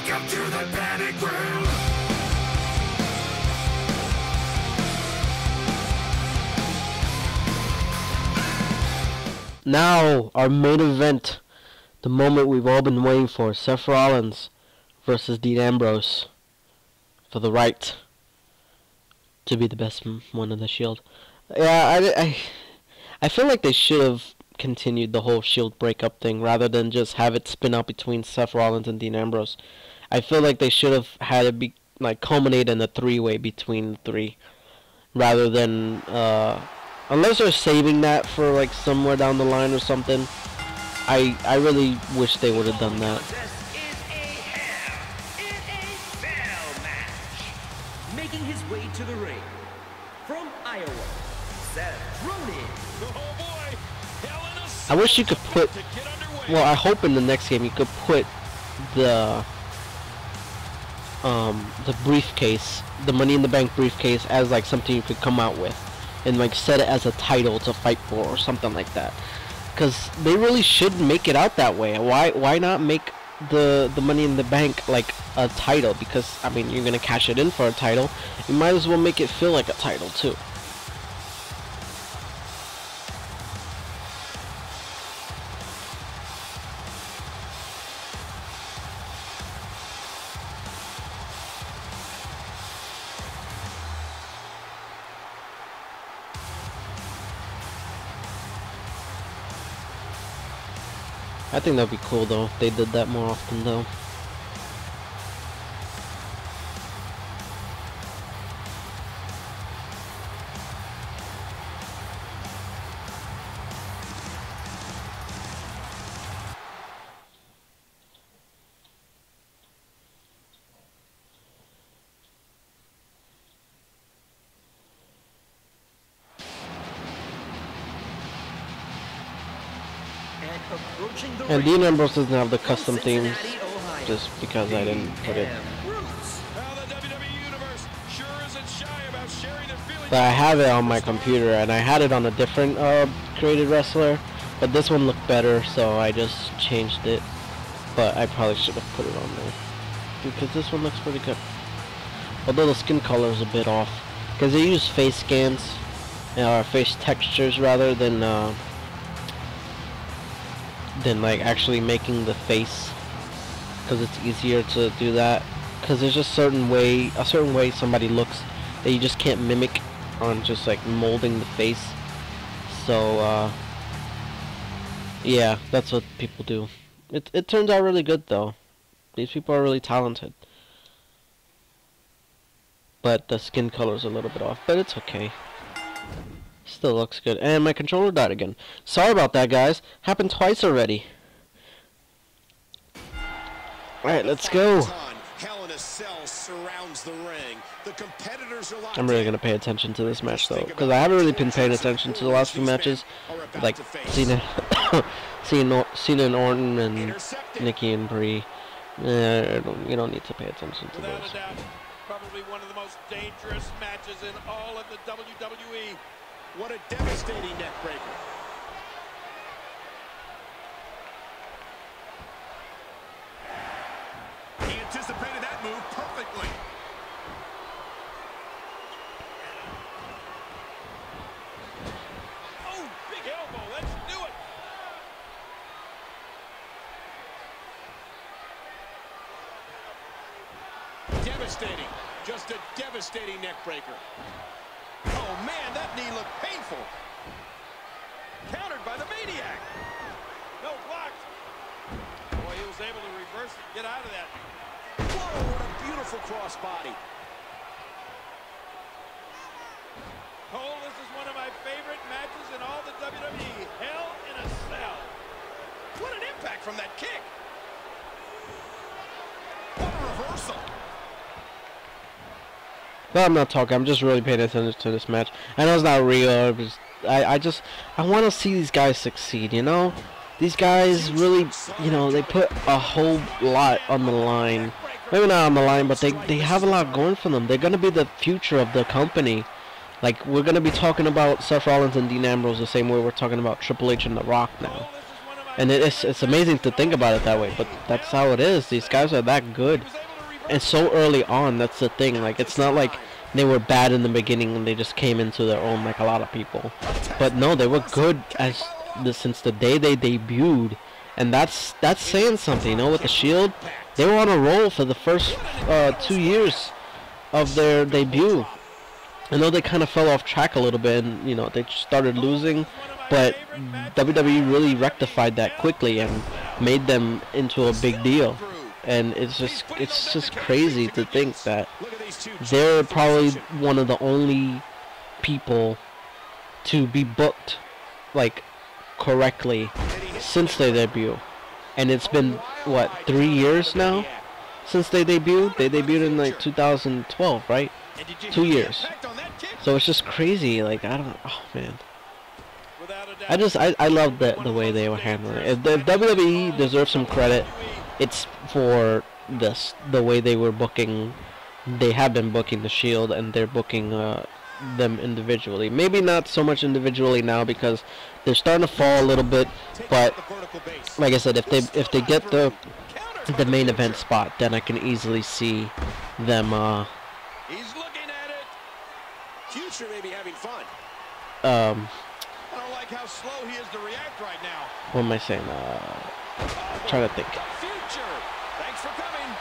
Welcome to the panic room. Now, our main event, the moment we've all been waiting for, Seth Rollins versus Dean Ambrose for the right to be the best one in the Shield. Yeah, I feel like they should have continued the whole Shield breakup thing rather than just have it spin out between Seth Rollins and Dean Ambrose. I feel like they should have had it be like culminate in a three-way between the three rather than unless they're saving that for like somewhere down the line or something. I really wish they would have done that. Making his way to the ring from Iowa, Seth Rollins. Oh boy. I wish you could put, well, I hope in the next game you could put the briefcase, the Money in the Bank briefcase, as like something you could come out with and like set it as a title to fight for or something like that, because they really should make it out that way. Why not make the Money in the Bank like a title? Because I mean, you're gonna cash it in for a title, you might as well make it feel like a title too. I think that'd be cool though if they did that more often though. And Dean Ambrose doesn't have the custom themes, just because I didn't put it. But I have it on my computer, and I had it on a different created wrestler, but this one looked better, so I just changed it. But I probably should have put it on there, because this one looks pretty good. Although the skin color is a bit off, because they use face scans, or face textures rather than like actually making the face, because it's easier to do that, because there's just a certain way somebody looks that you just can't mimic on just like molding the face. So yeah, that's what people do. It turns out really good though. These people are really talented, but the skin color is a little bit off, but it's okay. Still looks good. And my controller died again. Sorry about that, guys. Happened twice already. Alright, let's go. I'm really gonna pay attention to this match though, because I haven't really been paying attention to the last few matches, like Cena and Orton and Nikki and Brie. You don't need to pay attention to those. Probably one of the most dangerous matches in all of the WWE. What a devastating neck breaker. He anticipated that move perfectly. Oh, big elbow. Let's do it. Devastating. Just a devastating neck breaker. Oh, man, that knee looked painful. Countered by the Maniac. No, blocked. Boy, he was able to reverse it, get out of that. Whoa, what a beautiful crossbody. Cole, this is one of my favorite matches in all the WWE. Hell in a Cell. What an impact from that kick. What a reversal. But I'm not talking, I'm just really paying attention to this match. I know it's not real, I want to see these guys succeed, you know? These guys really, you know, they put a whole lot on the line. Maybe not on the line, but they have a lot going for them. They're going to be the future of the company. Like, we're going to be talking about Seth Rollins and Dean Ambrose the same way we're talking about Triple H and The Rock now. And it's amazing to think about it that way, but that's how it is. These guys are that good. And so early on, that's the thing. Like, it's not like they were bad in the beginning and they just came into their own like a lot of people. But no, they were good since the day they debuted. And that's saying something, you know, with the Shield. They were on a roll for the first 2 years of their debut. I know they kind of fell off track a little bit and, you know, they started losing. But WWE really rectified that quickly and made them into a big deal. And it's just crazy to think that they're probably one of the only people to be booked like correctly since their debut. And it's been what, 3 years now since they debuted? They debuted in like 2012, right? 2 years. So it's just crazy. Like, I don't, oh man. I love the way they were handling it. If WWE deserves some credit, it's for the way they were booking. They have been booking the Shield, and they're booking them individually. Maybe not so much individually now because they're starting to fall a little bit. But like I said, if they get the main event spot, then I can easily see them. He's looking at it. Future may be having fun. I don't like how slow he is to react right now. What am I saying? Trying to think. Future, thanks for coming.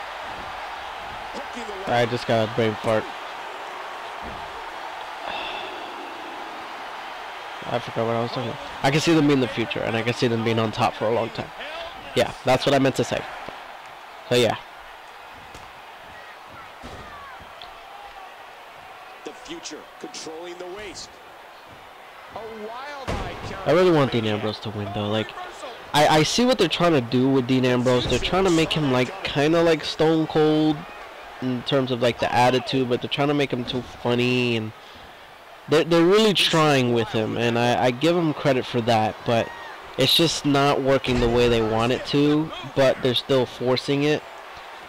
I just got a brain fart. I forgot what I was talking about. I can see them being the future, and I can see them being on top for a long time. Yeah, that's what I meant to say. So yeah. The future controlling the waist. A wild-eyed counter. I really want Dean Ambrose to win though. Like, I see what they're trying to do with Dean Ambrose. They're trying to make him like kind of like Stone Cold in terms of like the attitude, but they're trying to make him too funny, and they're really trying with him, and I give them credit for that, but it's just not working the way they want it to, but they're still forcing it.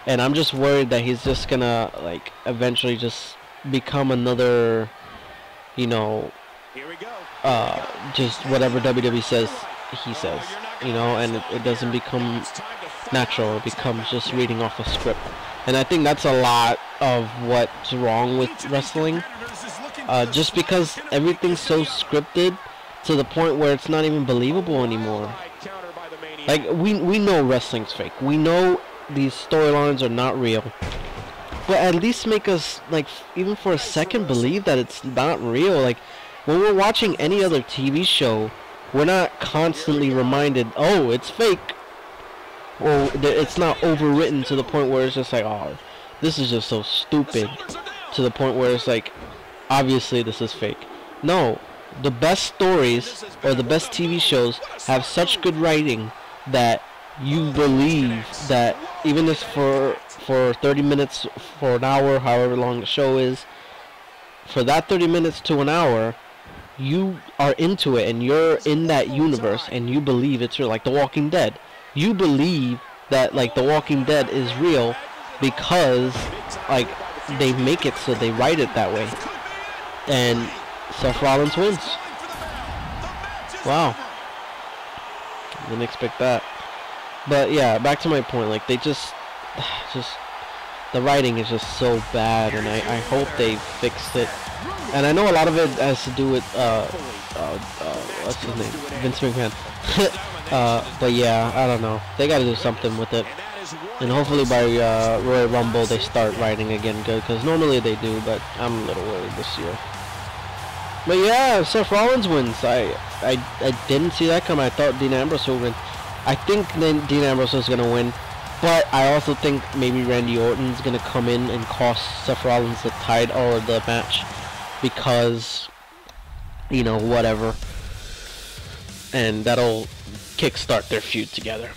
And I'm just worried that he's just gonna like eventually just become another, you know, Here we go. just whatever WWE says he says, you know, and it doesn't become natural. It becomes just reading off a script. And I think that's a lot of what's wrong with wrestling. Just because everything's so scripted to the point where it's not even believable anymore. Like, we know wrestling's fake. We know these storylines are not real. But at least make us, like, even for a second believe that it's not real. Like, when we're watching any other TV show, we're not constantly reminded, oh, it's fake. Or it's not overwritten to the point where it's just like, oh, this is just so stupid. To the point where it's like, obviously this is fake. No, the best stories or the best TV shows have such good writing that you believe that even if for 30 minutes, for an hour, however long the show is, for that 30 minutes to an hour, you are into it and you're in that universe and you believe it's real. Like The Walking Dead. You believe that like The Walking Dead is real because like they make it so they write it that way. And Seth Rollins wins. Wow. Didn't expect that. But yeah, back to my point. Like they just the writing is just so bad, and I hope they fix it. And I know a lot of it has to do with what's his name, Vince McMahon. But yeah, I don't know. They got to do something with it. And hopefully by Royal Rumble they start writing again good, because normally they do, but I'm a little worried this year. But yeah, Seth Rollins wins. I didn't see that come. I thought Dean Ambrose would win. I think then Dean Ambrose is going to win. But I also think maybe Randy Orton's going to come in and cost Seth Rollins the title or the match. Because, you know, whatever. And that'll kickstart their feud together.